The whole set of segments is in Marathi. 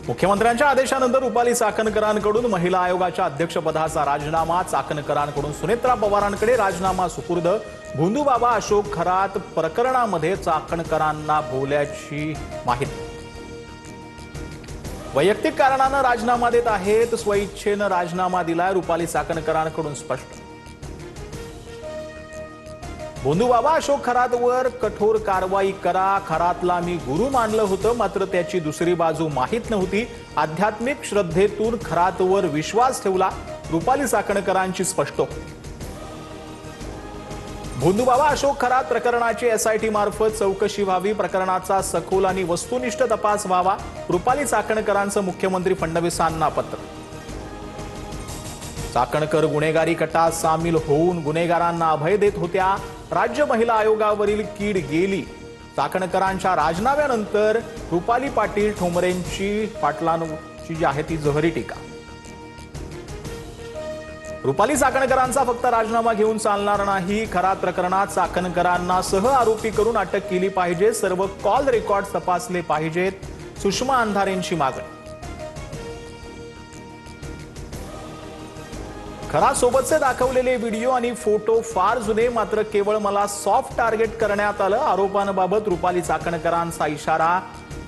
मुख्यमंत्र्यांच्या आदेशानंतर रुपाली चाकणकरांकडून महिला आयोगाच्या अध्यक्षपदाचा राजीनामा, चाकणकरांकडून सुनेत्रा पवारांकडे राजीनामा सुपूर्द। भोंदूबाबा अशोक खरात प्रकरणामध्ये चाकणकरांना बोलल्याची माहिती। वैयक्तिक कारणाने राजीनामा देत आहेत, स्वइच्छेने राजीनामा दिलाय, रुपाली चाकणकरांकडून स्पष्ट। भोंदूबाबा अशोक खरातवर कठोर कारवाई करा, खरातला मी गुरु मानलं होतं, मात्र त्याची दुसरी बाजू माहीत नव्हती। आध्यात्मिक श्रद्धेतून खरातवर विश्वास ठेवला, रुपाली चाकणकरांची स्पष्टोक्ती। भोंदूबाबा अशोक खरात प्रकरणाची एसआयटी मार्फत चौकशी व्हावी, प्रकरणाचा सखोल आणि वस्तुनिष्ठ तपास व्हावा, रुपाली चाकणकरांचं मुख्यमंत्री फडणवीसांना पत्र। चाकणकर गुन्हेगारी कटात सामील होऊन गुन्हेगारांना अभय देत होत्या, राज्य महिला आयोगावरील कीड गेली। चाकणकरांच्या राजीनाम्यानंतर रुपाली पाटील ठोंबरेंची पाटलांची जी आहे ती जहरी टीका। रुपाली चाकणकरांचा फक्त राजीनामा घेऊन चालणार नाही, खरात प्रकरणात चाकणकरांना सह आरोपी करून अटक केली पाहिजे, सर्व कॉल रेकॉर्ड तपासले पाहिजेत, सुषमा अंधारेंची मागणी। खरात सोबतचे दाखवलेले व्हिडिओ आणि फोटो फार जुने, मात्र केवळ मला सॉफ्ट टार्गेट करण्यात आलं, आरोपांबाबत रुपाली चाकणकरांचा इशारा।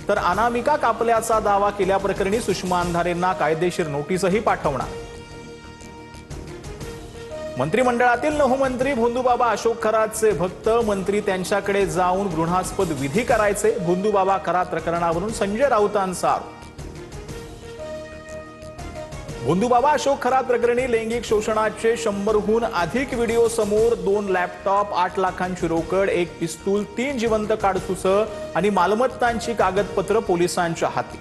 तर अनामिका कापल्याचा दावा केल्याप्रकरणी सुषमा अंधारेंना कायदेशीर नोटीसही पाठवणार। मंत्रिमंडळातील 9 मंत्री भोंदूबाबा अशोक खरातचे भक्त, मंत्री त्यांच्याकडे जाऊन घृणास्पद विधी करायचे। भोंदूबाबा खरात प्रकरणावरून संजय राऊतांचा आरोप। भोंदूबाबा अशोक खरात प्रकरणी लैंगिक शोषणाचे 100हून अधिक व्हिडिओ समोर, 2 लॅपटॉप, 8 लाखांची रोकड, 1 पिस्तूल, 3 जिवंत काडतुस आणि मालमत्तांची कागदपत्र पोलिसांच्या हाती।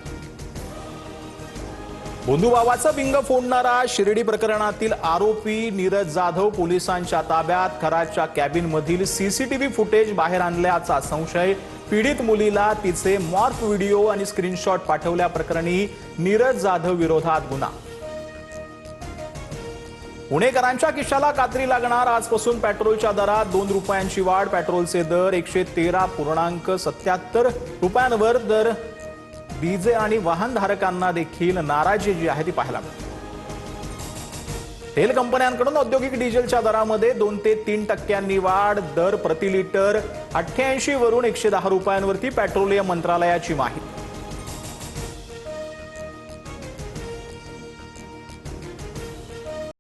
भोंदूबाबाचा बिंग फोडणारा शिर्डी प्रकरणातील आरोपी नीरज जाधव पोलिसांच्या ताब्यात, खरातच्या कॅबिनमधील सीसीटीव्ही फुटेज बाहेर आणल्याचा संशय। पीडित मुलीला तिचे मॉर्फ व्हिडिओ आणि स्क्रीनशॉट पाठवल्याप्रकरणी नीरज जाधव विरोधात गुन्हा। पुणेकरांच्या खिशाला कात्री लागणार, आजपासून पेट्रोलच्या दरात 2 रुपयांची वाढ, पेट्रोलचे दर 113.77 रुपयांवर, दर डीझेल आणि वाहनधारकांना देखील नाराजी जी आहे ती पाहायला मिळते। तेल कंपन्यांकडून औद्योगिक डिझेलच्या दरामध्ये 2 ते 3% वाढ, दर प्रति लिटर 88 वरून 110 रुपयांवरती, पेट्रोलियम मंत्रालयाची माहिती।